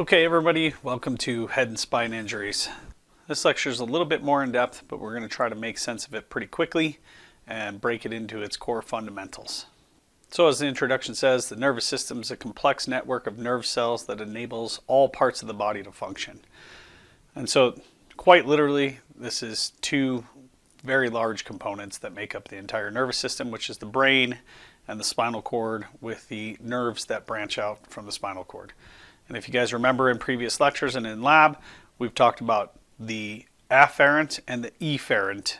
Okay everybody, welcome to Head and Spine Injuries. This lecture is a little bit more in depth, but we're going to try to make sense of it pretty quickly and break it into its core fundamentals. So as the introduction says, the nervous system is a complex network of nerve cells that enables all parts of the body to function. And so quite literally, this is two very large components that make up the entire nervous system, which is the brain and the spinal cord with the nerves that branch out from the spinal cord. And if you guys remember in previous lectures and in lab, we've talked about the afferent and the efferent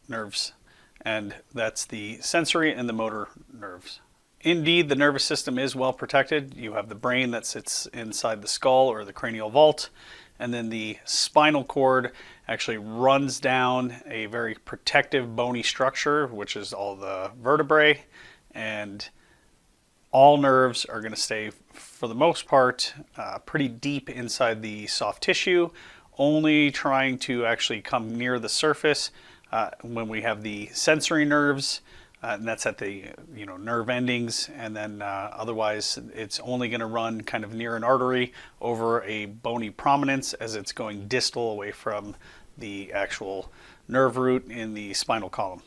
nerves, and that's the sensory and the motor nerves. Indeed, the nervous system is well protected. You have the brain that sits inside the skull or the cranial vault, and then the spinal cord actually runs down a very protective bony structure, which is all the vertebrae, and all nerves are going to stay, for the most part, pretty deep inside the soft tissue, only trying to actually come near the surface when we have the sensory nerves, and that's at the nerve endings, and then otherwise it's only going to run kind of near an artery over a bony prominence as it's going distal away from the actual nerve root in the spinal column.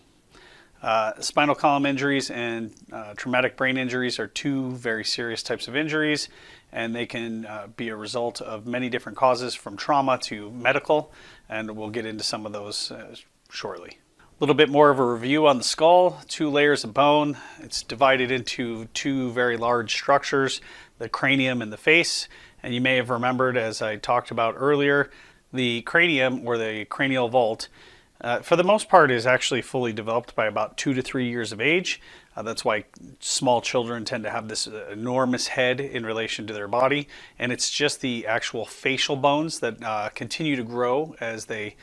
Spinal column injuries and traumatic brain injuries are two very serious types of injuries, and they can be a result of many different causes, from trauma to medical, and we'll get into some of those shortly. A little bit more of a review on the skull. 2 layers of bone. It's divided into 2 very large structures, the cranium and the face. And you may have remembered, as I talked about earlier, the cranium, or the cranial vault, for the most part is actually fully developed by about 2 to 3 years of age. That's why small children tend to have this enormous head in relation to their body, and it's just the actual facial bones that continue to grow as they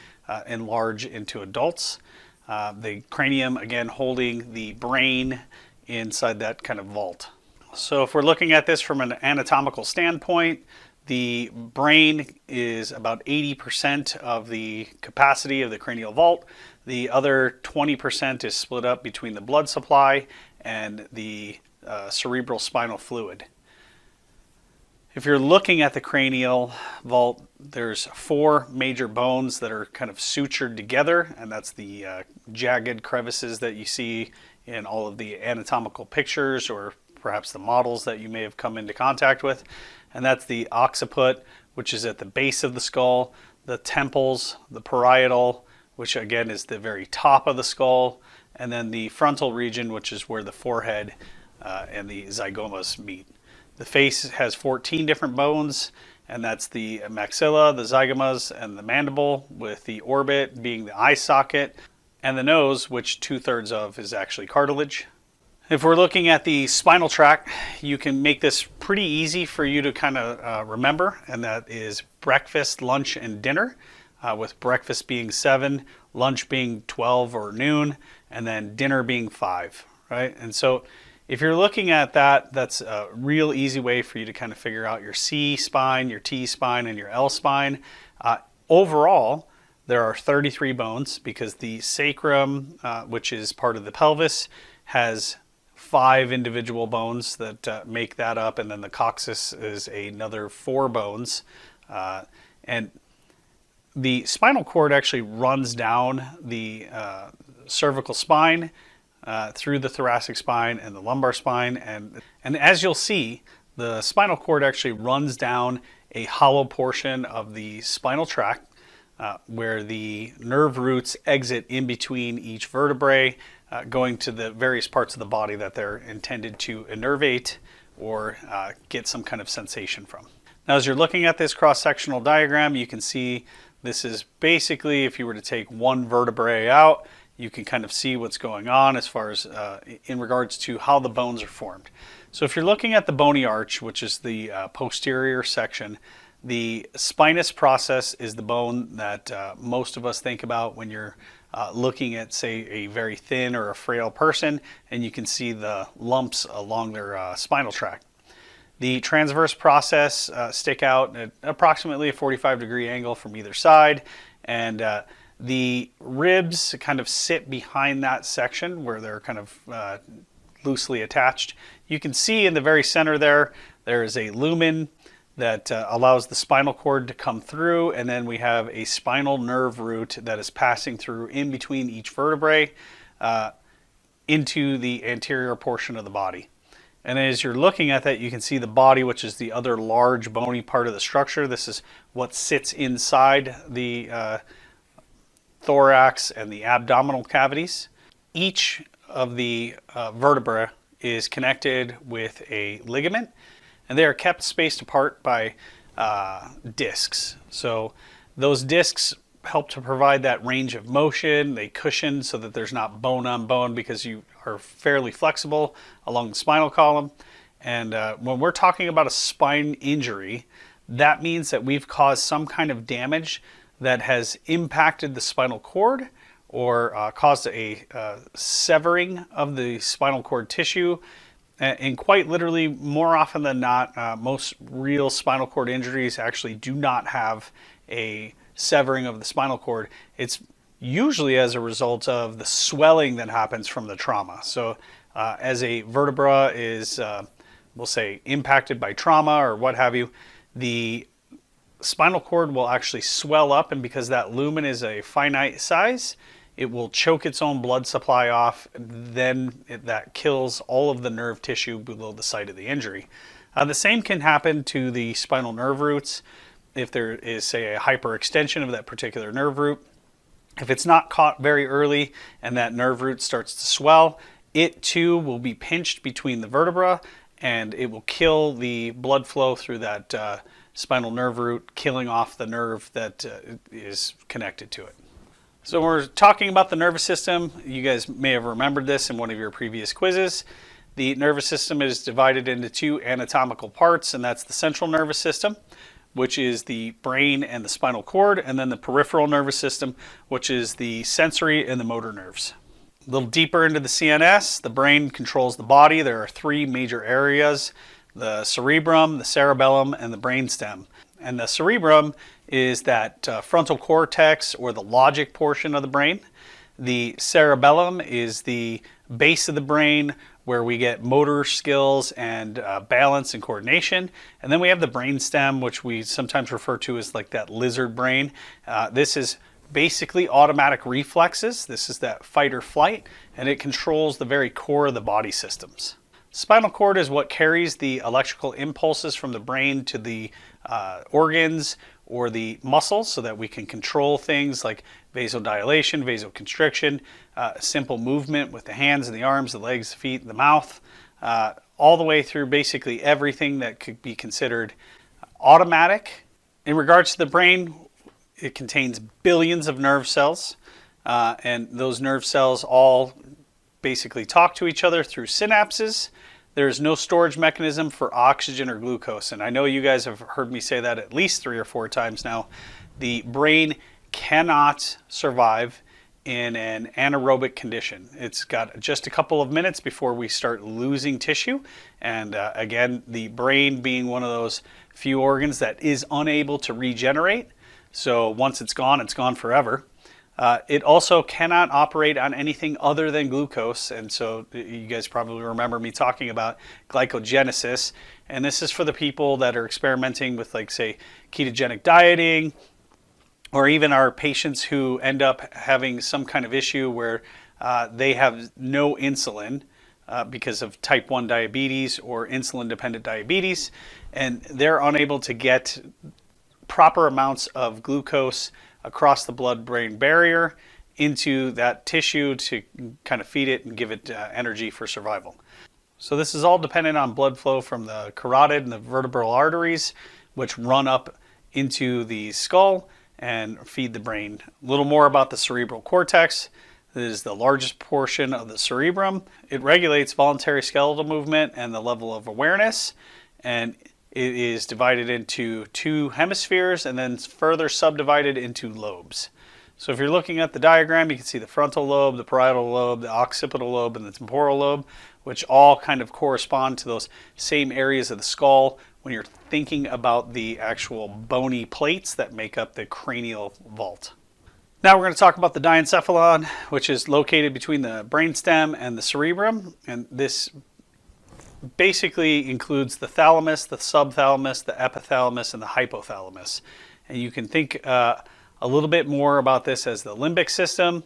enlarge into adults. The cranium, again, holding the brain inside that kind of vault. So if we're looking at this from an anatomical standpoint, the brain is about 80% of the capacity of the cranial vault. The other 20% is split up between the blood supply and the cerebral spinal fluid. If you're looking at the cranial vault, there's 4 major bones that are kind of sutured together, and that's the jagged crevices that you see in all of the anatomical pictures, or perhaps the models that you may have come into contact with. And that's the occiput, which is at the base of the skull, the temples, the parietal, which again is the very top of the skull, and then the frontal region, which is where the forehead and the zygomas meet. The face has 14 different bones, and that's the maxilla, the zygomas, and the mandible, with the orbit being the eye socket, and the nose, which 2/3 of is actually cartilage. If we're looking at the spinal tract, you can make this pretty easy for you to kind of remember, and that is breakfast, lunch, and dinner, with breakfast being 7, lunch being 12 or noon, and then dinner being 5, right? And so if you're looking at that, that's a real easy way for you to kind of figure out your C spine, your T spine, and your L spine. Overall, there are 33 bones, because the sacrum, which is part of the pelvis, has 5 individual bones that make that up, and then the coccyx is another 4 bones. And the spinal cord actually runs down the cervical spine, through the thoracic spine and the lumbar spine, and as you'll see, the spinal cord actually runs down a hollow portion of the spinal tract, where the nerve roots exit in between each vertebrae, going to the various parts of the body that they're intended to innervate or get some kind of sensation from. Now, as you're looking at this cross-sectional diagram, you can see this is basically, if you were to take one vertebrae out, you can kind of see what's going on as far as in regards to how the bones are formed. So if you're looking at the bony arch, which is the posterior section, the spinous process is the bone that most of us think about when you're looking at, say, a very thin or a frail person, and you can see the lumps along their spinal tract. The transverse process stick out at approximately a 45-degree angle from either side, and the ribs kind of sit behind that section where they're kind of loosely attached. You can see in the very center there is a lumen. that allows the spinal cord to come through, and then we have a spinal nerve root that is passing through in between each vertebrae into the anterior portion of the body. And as you're looking at that, you can see the body, which is the other large bony part of the structure. This is what sits inside the thorax and the abdominal cavities. Each of the vertebra is connected with a ligament, and they are kept spaced apart by discs. So those discs help to provide that range of motion. They cushion so that there's not bone on bone, because you are fairly flexible along the spinal column. And when we're talking about a spine injury, that means that we've caused some kind of damage that has impacted the spinal cord, or caused a severing of the spinal cord tissue. And quite literally, more often than not, most real spinal cord injuries actually do not have a severing of the spinal cord. It's usually as a result of the swelling that happens from the trauma. So as a vertebra is, we'll say, impacted by trauma or what have you, the spinal cord will actually swell up, and because that lumen is a finite size, it will choke its own blood supply off. Then that kills all of the nerve tissue below the site of the injury. The same can happen to the spinal nerve roots if there is, say, a hyperextension of that particular nerve root. If it's not caught very early and that nerve root starts to swell, it too will be pinched between the vertebra, and it will kill the blood flow through that spinal nerve root, killing off the nerve that is connected to it. So when we're talking about the nervous system, you guys may have remembered this in one of your previous quizzes. The nervous system is divided into two anatomical parts, and that's the central nervous system, which is the brain and the spinal cord, and then the peripheral nervous system, which is the sensory and the motor nerves. A little deeper into the CNS, the brain controls the body. There are three major areas: the cerebrum, the cerebellum, and the brainstem. And the cerebrum is that frontal cortex, or the logic portion of the brain. The cerebellum is the base of the brain, where we get motor skills and balance and coordination. And then we have the brainstem, which we sometimes refer to as like that lizard brain. This is basically automatic reflexes. This is that fight or flight, and it controls the very core of the body systems. Spinal cord is what carries the electrical impulses from the brain to the organs or the muscles, so that we can control things like vasodilation, vasoconstriction, simple movement with the hands and the arms, the legs, the feet, the mouth, all the way through basically everything that could be considered automatic. In regards to the brain, it contains billions of nerve cells, and those nerve cells all basically talk to each other through synapses. There's no storage mechanism for oxygen or glucose, and I know you guys have heard me say that at least 3 or 4 times now. The brain cannot survive in an anaerobic condition. It's got just a couple of minutes before we start losing tissue, and again, the brain being one of those few organs that is unable to regenerate. So once it's gone forever. It also cannot operate on anything other than glucose, and so you guys probably remember me talking about glycogenesis, and this is for the people that are experimenting with, like, say, ketogenic dieting, or even our patients who end up having some kind of issue where they have no insulin because of type 1 diabetes or insulin-dependent diabetes, and they're unable to get proper amounts of glucose across the blood-brain barrier into that tissue to kind of feed it and give it energy for survival. So this is all dependent on blood flow from the carotid and the vertebral arteries, which run up into the skull and feed the brain. A little more about the cerebral cortex. It is the largest portion of the cerebrum. It regulates voluntary skeletal movement and the level of awareness, and it is divided into 2 hemispheres and then further subdivided into lobes. So if you're looking at the diagram, you can see the frontal lobe, the parietal lobe, the occipital lobe, and the temporal lobe, which all kind of correspond to those same areas of the skull when you're thinking about the actual bony plates that make up the cranial vault. Now we're going to talk about the diencephalon, which is located between the brainstem and the cerebrum, and this basically includes the thalamus, the subthalamus, the epithalamus, and the hypothalamus. And you can think a little bit more about this as the limbic system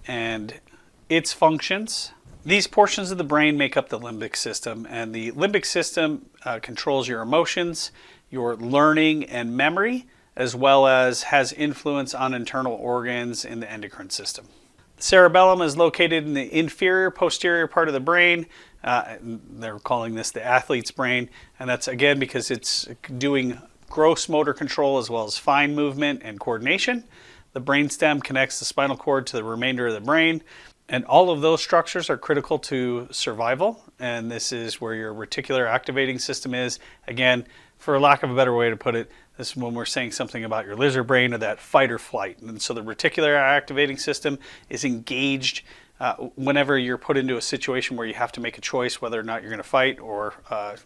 and its functions. These portions of the brain make up the limbic system, and the limbic system controls your emotions, your learning and memory, as well as has influence on internal organs in the endocrine system. The cerebellum is located in the inferior posterior part of the brain. They're calling this the athlete's brain, and that's again because it's doing gross motor control as well as fine movement and coordination. The brainstem connects the spinal cord to the remainder of the brain, and all of those structures are critical to survival, and this is where your reticular activating system is. Again, for lack of a better way to put it, this is when we're saying something about your lizard brain or that fight or flight. And so the reticular activating system is engaged whenever you're put into a situation where you have to make a choice whether or not you're going to fight or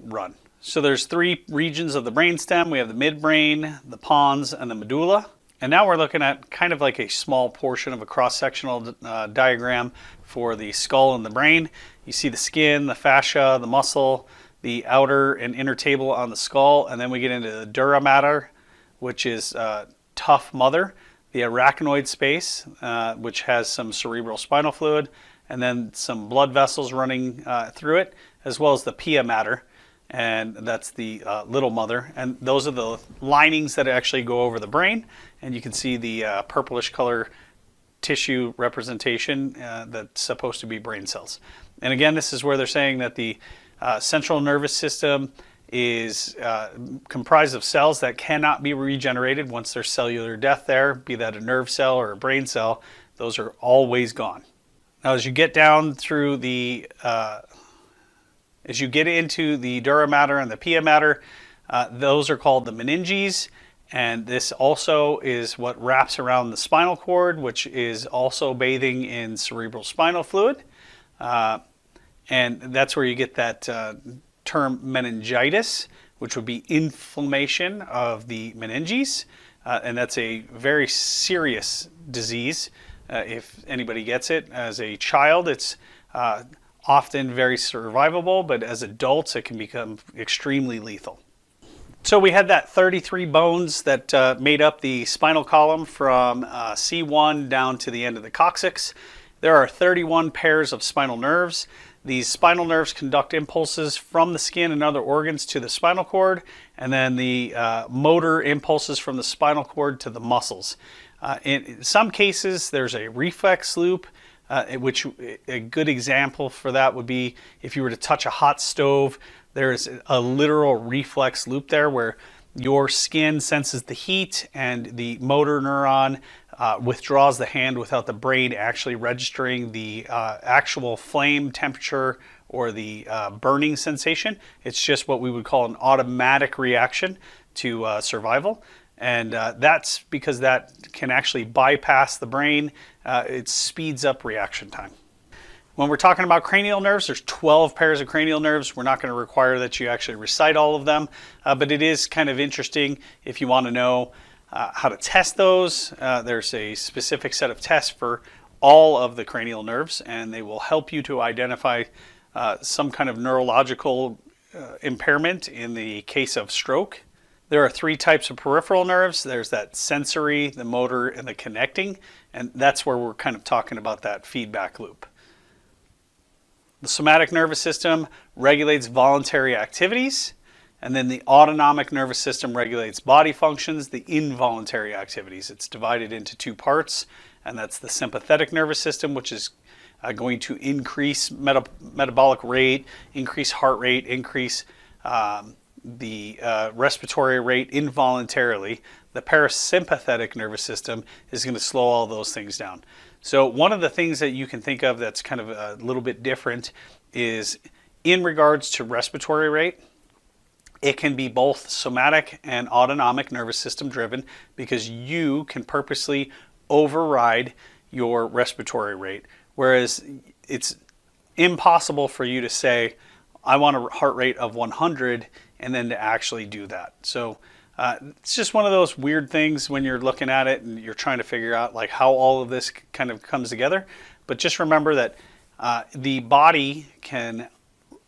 run. So there's three regions of the brainstem. We have the midbrain, the pons, and the medulla. And now we're looking at kind of like a small portion of a cross-sectional diagram for the skull and the brain. You see the skin, the fascia, the muscle, the outer and inner table on the skull, and then we get into the dura mater, which is tough mother, the arachnoid space, which has some cerebral spinal fluid, and then some blood vessels running through it, as well as the pia mater, and that's the little mother. And those are the linings that actually go over the brain, and you can see the purplish color tissue representation that's supposed to be brain cells. And again, this is where they're saying that the central nervous system is comprised of cells that cannot be regenerated once there's cellular death there, be that a nerve cell or a brain cell. Those are always gone. Now, as you get down through the, as you get into the dura mater and the pia mater, those are called the meninges, and this also is what wraps around the spinal cord, which is also bathing in cerebral spinal fluid. And that's where you get that term meningitis, which would be inflammation of the meninges. And that's a very serious disease if anybody gets it. As a child, it's often very survivable, but as adults, it can become extremely lethal. So we had that 33 bones that made up the spinal column from C1 down to the end of the coccyx. There are 31 pairs of spinal nerves. These spinal nerves conduct impulses from the skin and other organs to the spinal cord, and then the motor impulses from the spinal cord to the muscles. In some cases, there's a reflex loop, which a good example for that would be if you were to touch a hot stove. There's a literal reflex loop there where your skin senses the heat and the motor neuron withdraws the hand without the brain actually registering the actual flame temperature or the burning sensation. It's just what we would call an automatic reaction to survival. And that's because that can actually bypass the brain. It speeds up reaction time. When we're talking about cranial nerves, there's 12 pairs of cranial nerves. We're not going to require that you actually recite all of them, but it is kind of interesting if you want to know how to test those. There's a specific set of tests for all of the cranial nerves, and they will help you to identify some kind of neurological impairment in the case of stroke. There are three types of peripheral nerves. There's that sensory, the motor, and the connecting, and that's where we're kind of talking about that feedback loop. The somatic nervous system regulates voluntary activities, and then the autonomic nervous system regulates body functions, the involuntary activities. It's divided into two parts, and that's the sympathetic nervous system, which is going to increase metabolic rate, increase heart rate, increase the respiratory rate involuntarily. The parasympathetic nervous system is going to slow all those things down. So one of the things that you can think of that's kind of a little bit different is in regards to respiratory rate, it can be both somatic and autonomic nervous system driven because you can purposely override your respiratory rate. Whereas it's impossible for you to say, I want a heart rate of 100 and then to actually do that. So it's just one of those weird things when you're looking at it and you're trying to figure out like how all of this kind of comes together. But just remember that the body can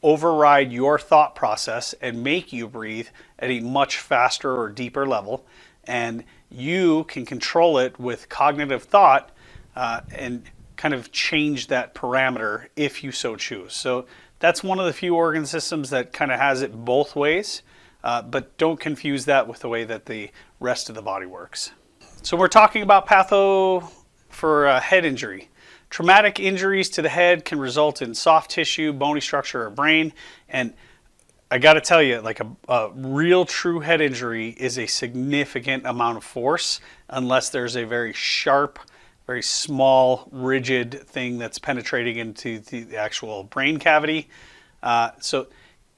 override your thought process and make you breathe at a much faster or deeper level. And you can control it with cognitive thought and kind of change that parameter if you so choose. So that's one of the few organ systems that kind of has it both ways, but don't confuse that with the way that the rest of the body works. So we're talking about patho for head injury. Traumatic injuries to the head can result in soft tissue, bony structure, or brain. And I got to tell you, like a real true head injury is a significant amount of force unless there's a very sharp, very small, rigid thing that's penetrating into the actual brain cavity. So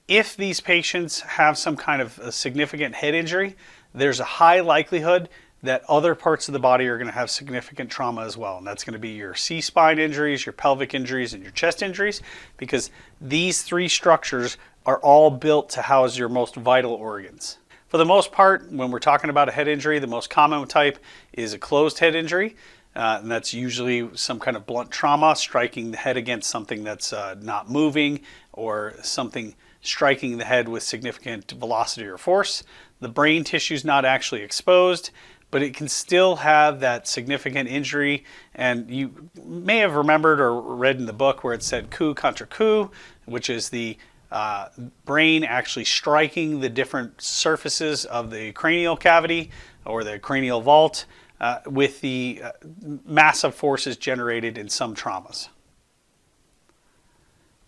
if these patients have some kind of a significant head injury, there's a high likelihood that other parts of the body are going to have significant trauma as well. And that's going to be your C-spine injuries, your pelvic injuries, and your chest injuries, because these three structures are all built to house your most vital organs. For the most part, when we're talking about a head injury, the most common type is a closed head injury. And that's usually some kind of blunt trauma, striking the head against something that's not moving, or something striking the head with significant velocity or force. The brain tissue is not actually exposed, but it can still have that significant injury. And you may have remembered or read in the book where it said coup contre coup, which is the brain actually striking the different surfaces of the cranial cavity or the cranial vault with the massive forces generated in some traumas.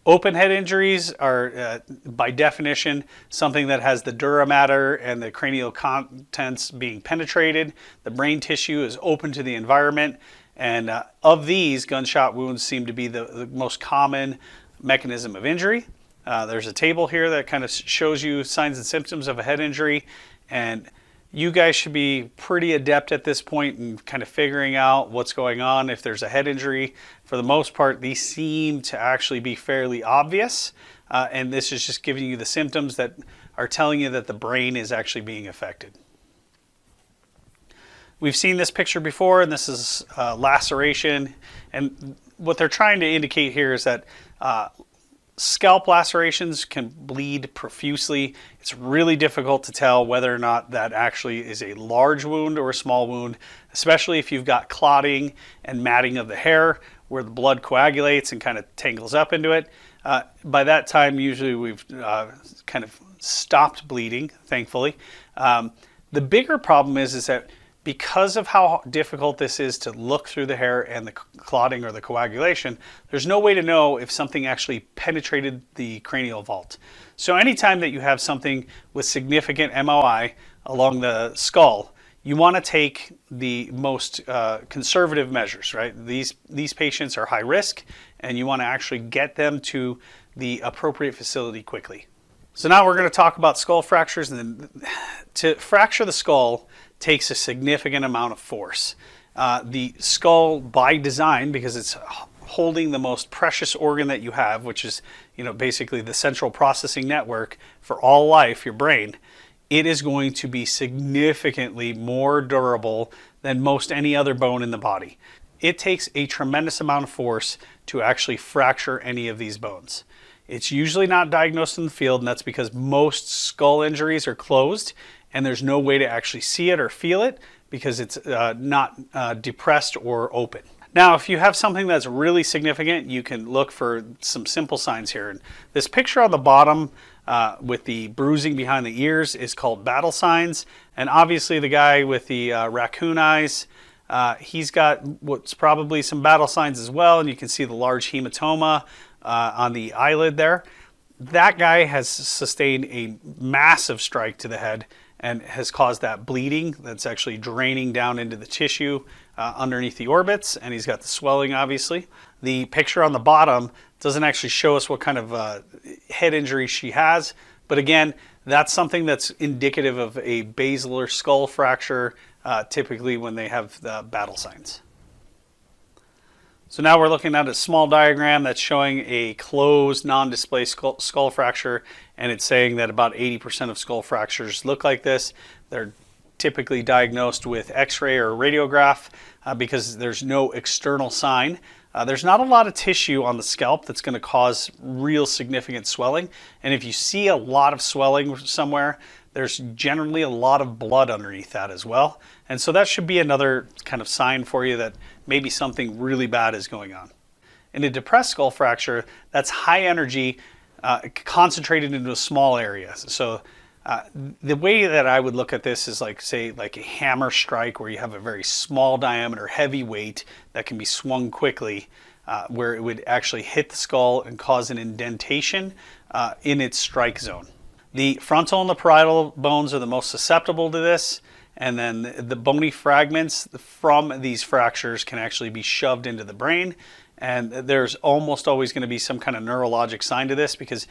Open head injuries are, by definition, something that has the dura mater and the cranial contents being penetrated. The brain tissue is open to the environment. And of these, gunshot wounds seem to be the most common mechanism of injury. There's a table here that kind of shows you signs and symptoms of a head injury. And you guys should be pretty adept at this point in kind of figuring out what's going on if there's a head injury. For the most part, these seem to actually be fairly obvious. And this is just giving you the symptoms that are telling you that the brain is actually being affected. We've seen this picture before, and this is laceration. And what they're trying to indicate here is that scalp lacerations can bleed profusely. It's really difficult to tell whether or not that actually is a large wound or a small wound, especially if you've got clotting and matting of the hair where the blood coagulates and kind of tangles up into it. By that time, usually we've kind of stopped bleeding, thankfully. The bigger problem is that because of how difficult this is to look through the hair and the clotting or the coagulation, there's no way to know if something actually penetrated the cranial vault. So anytime that you have something with significant MOI along the skull, you want to take the most conservative measures, right? These patients are high risk, and you want to actually get them to the appropriate facility quickly. So now we're going to talk about skull fractures. And then to fracture the skull takes a significant amount of force. The skull, by design, because it's holding the most precious organ that you have, which is, basically the central processing network for all life, your brain, it is going to be significantly more durable than most any other bone in the body. It takes a tremendous amount of force to actually fracture any of these bones. It's usually not diagnosed in the field, and that's because most skull injuries are closed, and there's no way to actually see it or feel it because it's not depressed or open. Now, if you have something that's really significant, you can look for some simple signs here. And this picture on the bottom with the bruising behind the ears is called battle signs. And obviously the guy with the raccoon eyes, he's got what's probably some battle signs as well. And you can see the large hematoma on the eyelid there. That guy has sustained a massive strike to the head and has caused that bleeding that's actually draining down into the tissue underneath the orbits, and he's got the swelling, obviously. The picture on the bottom doesn't actually show us what kind of head injury she has, but again, that's something that's indicative of a basilar skull fracture, typically when they have the battle signs. So now we're looking at a small diagram that's showing a closed, non-displaced skull fracture, and it's saying that about 80% of skull fractures look like this. They're typically diagnosed with X-ray or radiograph because there's no external sign There's not a lot of tissue on the scalp that's going to cause real significant swelling. And if you see a lot of swelling somewhere, there's generally a lot of blood underneath that as well. And so that should be another kind of sign for you that maybe something really bad is going on. In a depressed skull fracture, that's high energy concentrated into a small area. So the way that I would look at this is like, say, like a hammer strike where you have a very small diameter, heavy weight that can be swung quickly, where it would actually hit the skull and cause an indentation in its strike zone. The frontal and the parietal bones are the most susceptible to this, and then the bony fragments from these fractures can actually be shoved into the brain, and there's almost always going to be some kind of neurologic sign to this, because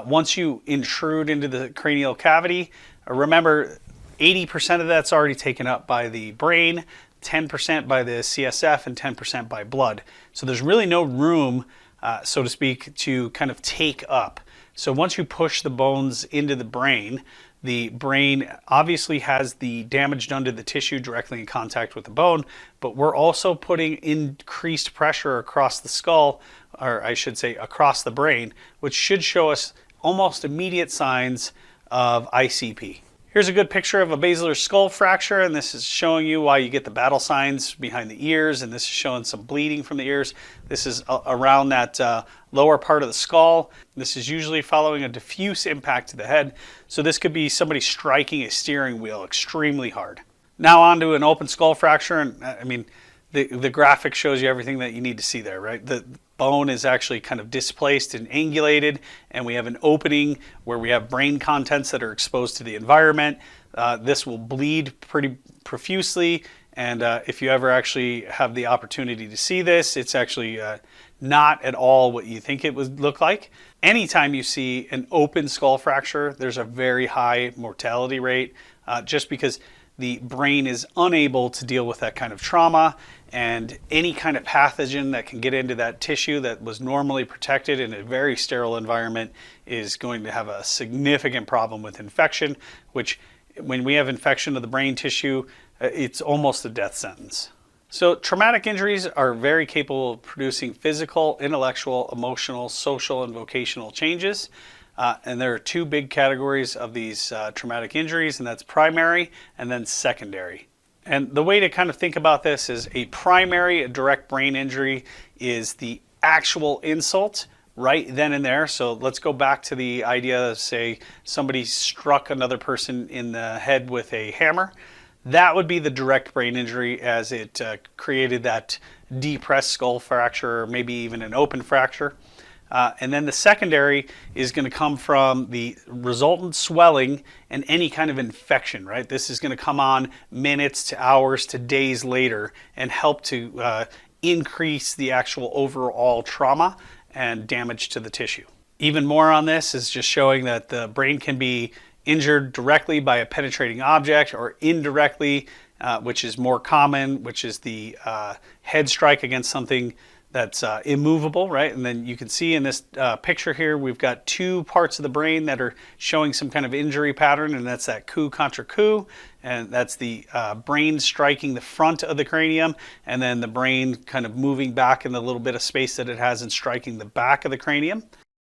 once you intrude into the cranial cavity, remember 80% of that's already taken up by the brain, 10% by the CSF, and 10% by blood. So there's really no room, so to speak, to kind of take up. So once you push the bones into the brain obviously has the damage done to the tissue directly in contact with the bone, but we're also putting increased pressure across the skull, or I should say across the brain, which should show us almost immediate signs of ICP. Here's a good picture of a basilar skull fracture, and this is showing you why you get the battle signs behind the ears, and this is showing some bleeding from the ears. This is around that lower part of the skull. This is usually following a diffuse impact to the head, so this could be somebody striking a steering wheel extremely hard. Now on to an open skull fracture, and I mean, the graphic shows you everything that you need to see there, right? The bone is actually kind of displaced and angulated, and we have an opening where we have brain contents that are exposed to the environment. This will bleed pretty profusely, and if you ever actually have the opportunity to see this, it's actually not at all what you think it would look like. Anytime you see an open skull fracture, there's a very high mortality rate, just because the brain is unable to deal with that kind of trauma, and any kind of pathogen that can get into that tissue that was normally protected in a very sterile environment is going to have a significant problem with infection, which when we have infection of the brain tissue, it's almost a death sentence. So traumatic injuries are very capable of producing physical, intellectual, emotional, social, and vocational changes. And there are two big categories of these traumatic injuries, and that's primary and then secondary. And the way to kind of think about this is a primary direct brain injury is the actual insult right then and there. So let's go back to the idea of, say, somebody struck another person in the head with a hammer. That would be the direct brain injury, as it created that depressed skull fracture, or maybe even an open fracture. And then the secondary is going to come from the resultant swelling and any kind of infection, right? This is going to come on minutes to hours to days later and help to increase the actual overall trauma and damage to the tissue. Even more on this is just showing that the brain can be injured directly by a penetrating object, or indirectly, which is more common, which is the head strike against something that's immovable, right? And then you can see in this picture here, we've got two parts of the brain that are showing some kind of injury pattern, and that's that coup contre coup, and that's the brain striking the front of the cranium, and then the brain kind of moving back in the little bit of space that it has and striking the back of the cranium.